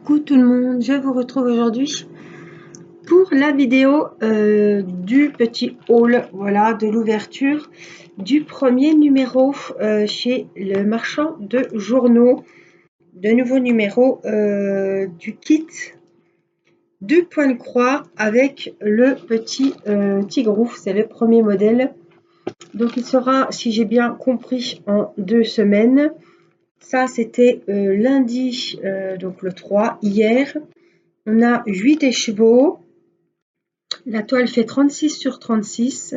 Coucou tout le monde, je vous retrouve aujourd'hui pour la vidéo du petit haul, voilà, de l'ouverture du premier numéro chez le marchand de journaux, de nouveaux numéros du kit du point de croix avec le petit tigrou, c'est le premier modèle. Donc il sera, si j'ai bien compris, en 2 semaines. Ça, c'était lundi, donc le 3, hier. On a 8 écheveaux. La toile fait 36 sur 36.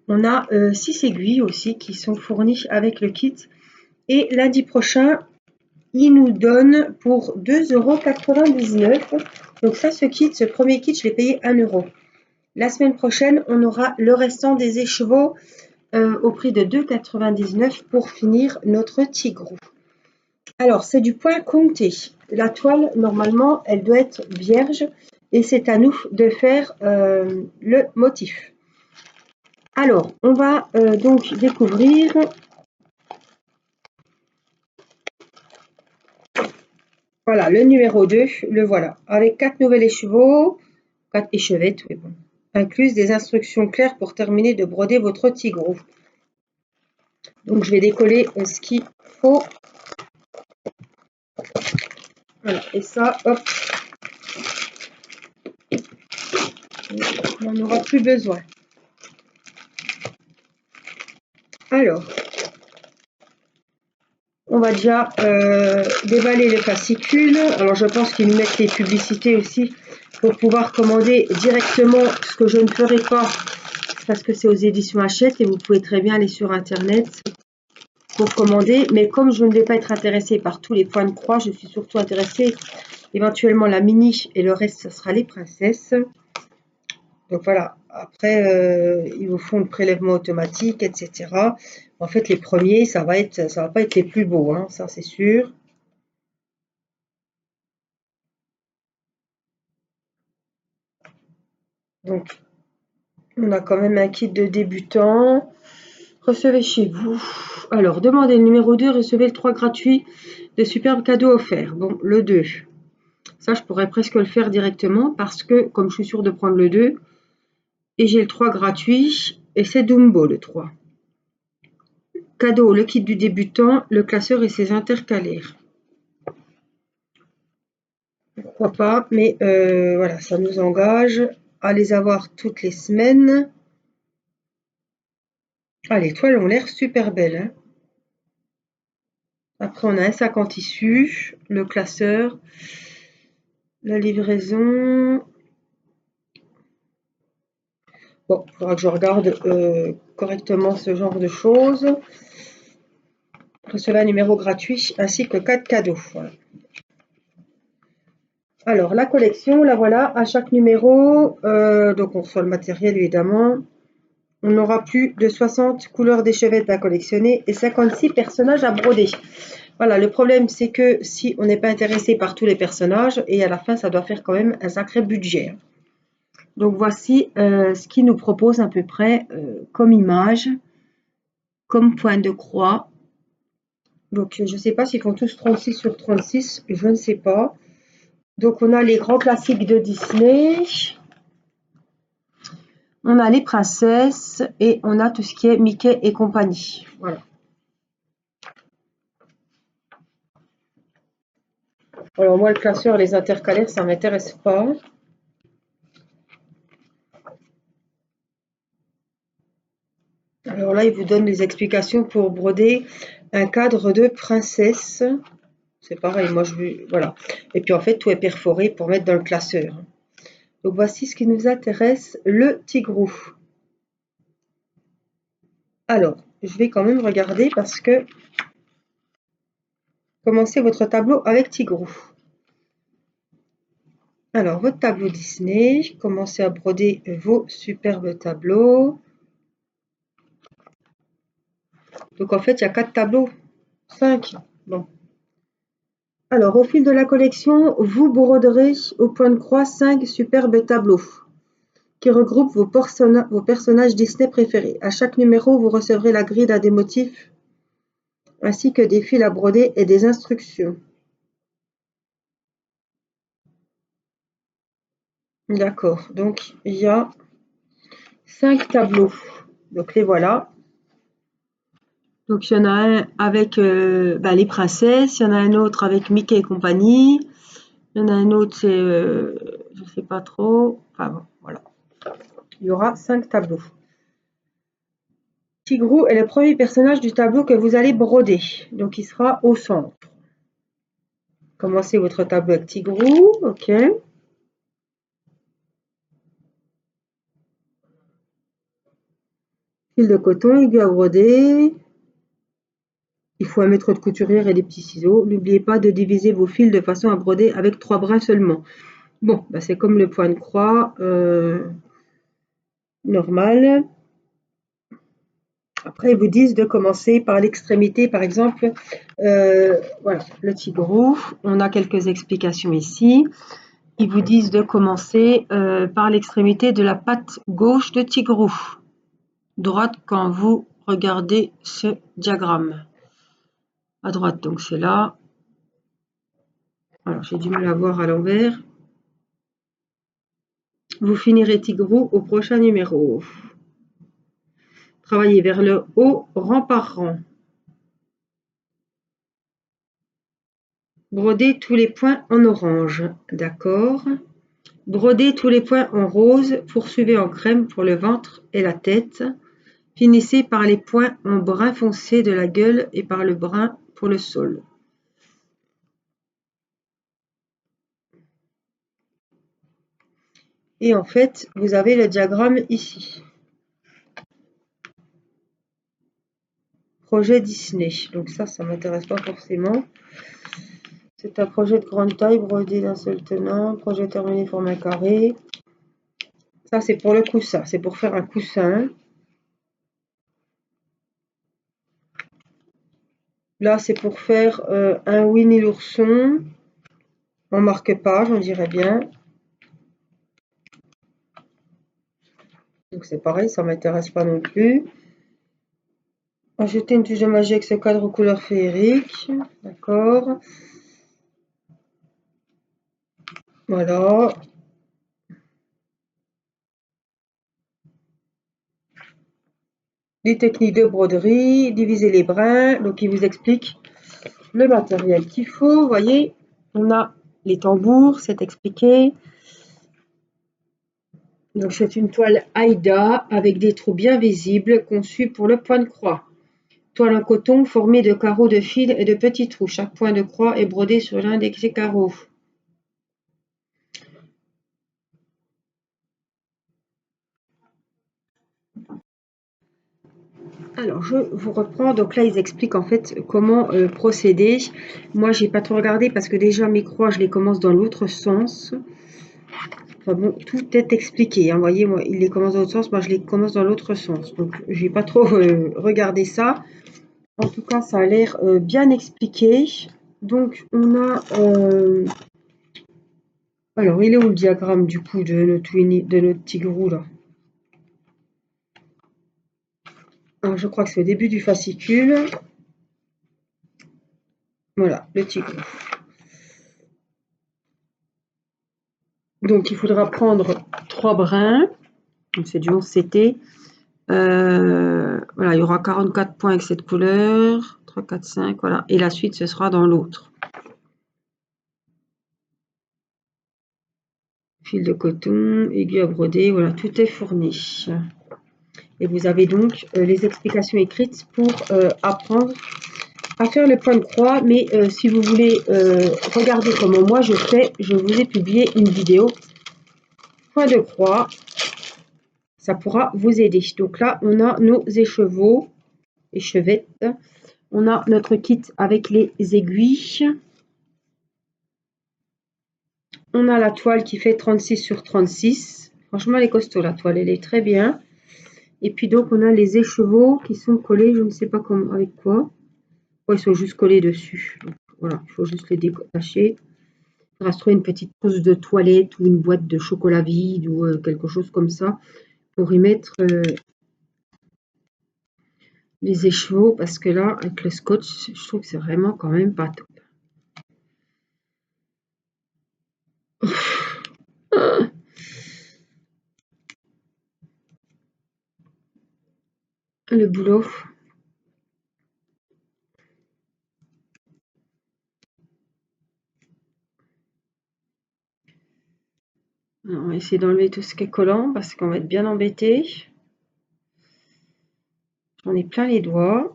On a 6 aiguilles aussi qui sont fournies avec le kit. Et lundi prochain, il nous donne pour 2,99 €. Donc ça, ce premier kit, je l'ai payé 1 €. La semaine prochaine, on aura le restant des écheveaux au prix de 2,99 € pour finir notre tigrou. Alors, c'est du point compté. La toile, normalement, elle doit être vierge et c'est à nous de faire le motif. Alors, on va donc découvrir voilà, le numéro 2, le voilà, avec 4 nouvelles écheveaux, 4 échevettes, oui, bon, incluses des instructions claires pour terminer de broder votre tigrou. Donc, je vais décoller ce qu'il faut. Voilà, et ça, hop, on n'en aura plus besoin. Alors, on va déjà déballer les fascicules. Alors, je pense qu'ils nous mettent les publicités aussi pour pouvoir commander directement, ce que je ne ferai pas parce que c'est aux éditions Hachette et vous pouvez très bien aller sur Internet pour commander. Mais comme je ne vais pas être intéressée par tous les points de croix, je suis surtout intéressée éventuellement la mini et le reste, ce sera les princesses. Donc voilà, après, ils vous font le prélèvement automatique, etc. En fait, les premiers, ça va pas être les plus beaux, hein, ça c'est sûr. Donc, on a quand même un kit de débutant. Recevez chez vous. Alors, demandez le numéro 2, recevez le 3 gratuit de superbes cadeaux offerts. Bon, le 2. Ça, je pourrais presque le faire directement parce que, comme je suis sûre de prendre le 2, et j'ai le 3 gratuit, et c'est Dumbo le 3. Cadeau, le kit du débutant, le classeur et ses intercalaires. Pourquoi pas, mais voilà, ça nous engage à les avoir toutes les semaines. Ah, les toiles ont l'air super belles, hein. Après, on a un sac en tissu, le classeur, la livraison. Bon, il faudra que je regarde correctement ce genre de choses. Recevez un numéro gratuit ainsi que 4 cadeaux. Voilà. Alors, la collection, la voilà, à chaque numéro, donc on reçoit le matériel évidemment. On aura plus de 60 couleurs d'échevettes à collectionner et 56 personnages à broder. Voilà, le problème c'est que si on n'est pas intéressé par tous les personnages, et à la fin ça doit faire quand même un sacré budget. Donc voici ce qu'il nous propose à peu près comme image, comme point de croix. Donc je ne sais pas s'ils font tous 36 sur 36, je ne sais pas. Donc on a les grands classiques de Disney. On a les princesses et on a tout ce qui est Mickey et compagnie. Voilà. Alors moi, le classeur, les intercalaires, ça ne m'intéresse pas. Alors là, il vous donne des explications pour broder un cadre de princesse. C'est pareil, moi je veux... Voilà. Et puis en fait, tout est perforé pour mettre dans le classeur. Donc voici ce qui nous intéresse, le tigrou. Alors, je vais quand même regarder parce que... Commencez votre tableau avec tigrou. Alors, votre tableau Disney, commencez à broder vos superbes tableaux. Donc, en fait, il y a 4 tableaux. 5. Bon. Alors, au fil de la collection, vous broderez au point de croix 5 superbes tableaux qui regroupent vos personnages Disney préférés. À chaque numéro, vous recevrez la grille à des motifs ainsi que des fils à broder et des instructions. D'accord, donc il y a 5 tableaux. Donc les voilà. Donc il y en a un avec les princesses, il y en a un autre avec Mickey et compagnie, il y en a un autre c'est je sais pas trop. Enfin bon, voilà. Il y aura 5 tableaux. Tigrou est le premier personnage du tableau que vous allez broder. Donc il sera au centre. Commencez votre tableau avec Tigrou, ok. Fil de coton, aiguille à broder. Il faut un mètre de couturière et des petits ciseaux. N'oubliez pas de diviser vos fils de façon à broder avec 3 brins seulement. Bon, c'est comme le point de croix normal. Après, ils vous disent de commencer par l'extrémité, par exemple, voilà, le tigrou. On a quelques explications ici. Ils vous disent de commencer par l'extrémité de la patte gauche de tigrou. Droite quand vous regardez ce diagramme. À droite, donc c'est là. Alors, j'ai du mal à voir à l'envers. Vous finirez tigrou au prochain numéro. Travaillez vers le haut, rang par rang. Brodez tous les points en orange. D'accord. Brodez tous les points en rose. Poursuivez en crème pour le ventre et la tête. Finissez par les points en brun foncé de la gueule et par le brun pour le sol. Et en fait, vous avez le diagramme ici. Projet Disney. Donc ça m'intéresse pas forcément. C'est un projet de grande taille, brodé d'un seul tenant. Projet terminé format carré. Ça, c'est pour le coussin. C'est pour faire un coussin. Là, c'est pour faire un Winnie l'ourson. En marque-page, on dirait bien. Donc c'est pareil, ça m'intéresse pas non plus. Ajouter une touche de magie avec ce cadre aux couleurs féeriques. D'accord. Voilà. Les techniques de broderie, diviser les brins. Donc il vous explique le matériel qu'il faut. Vous voyez, on a les tambours, c'est expliqué. Donc c'est une toile Aïda avec des trous bien visibles conçus pour le point de croix. Toile en coton formée de carreaux de fil et de petits trous. Chaque point de croix est brodé sur l'un des carreaux. Alors, je vous reprends. Donc là, ils expliquent en fait comment procéder. Moi, j'ai pas trop regardé parce que déjà mes croix, je les commence dans l'autre sens. Enfin bon, tout est expliqué. Vous voyez, moi, ils les commencent dans l'autre sens. Moi, je les commence dans l'autre sens. Donc, j'ai pas trop regardé ça. En tout cas, ça a l'air bien expliqué. Donc, on a... alors, il est où le diagramme du coup de notre tigrou là? Alors, je crois que c'est au début du fascicule. Voilà, le tigrou. Donc, il faudra prendre 3 brins. C'est du 11CT. Voilà, il y aura 44 points avec cette couleur. 3, 4, 5, voilà. Et la suite, ce sera dans l'autre. Fil de coton, aiguille à broder, voilà, tout est fourni. Et vous avez donc les explications écrites pour apprendre à faire le point de croix. Mais si vous voulez regarder comment moi je fais, je vous ai publié une vidéo point de croix. Ça pourra vous aider. Donc là, on a nos échevettes. On a notre kit avec les aiguilles. On a la toile qui fait 36 sur 36. Franchement, elle est costaud, la toile, elle est très bien. Et puis donc, on a les écheveaux qui sont collés, je ne sais pas comment, avec quoi. Oh, ils sont juste collés dessus. Donc, voilà, il faut juste les détacher. Il faudra se trouver une petite trousse de toilette ou une boîte de chocolat vide ou quelque chose comme ça pour y mettre les écheveaux. Parce que là, avec le scotch, je trouve que c'est vraiment quand même pas top. le boulot. Alors, on va essayer d'enlever tout ce qui est collant parce qu'on va être bien embêté. J'en ai plein les doigts.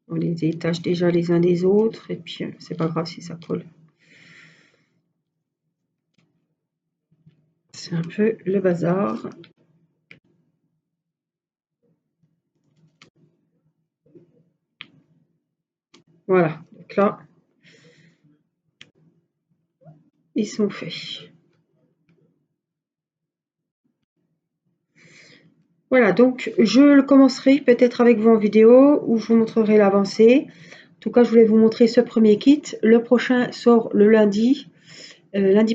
On les détache déjà les uns des autres et puis c'est pas grave si ça colle. C'est un peu le bazar. Voilà, donc là, ils sont faits. Voilà, donc je commencerai peut-être avec vous en vidéo où je vous montrerai l'avancée. En tout cas, je voulais vous montrer ce premier kit. Le prochain sort le lundi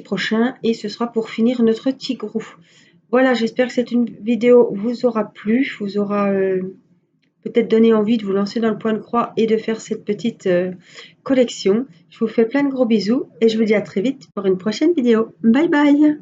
prochain et ce sera pour finir notre tigrou. Voilà, j'espère que cette vidéo vous aura plu, vous aura peut-être donné envie de vous lancer dans le point de croix et de faire cette petite collection. Je vous fais plein de gros bisous et je vous dis à très vite pour une prochaine vidéo. Bye bye!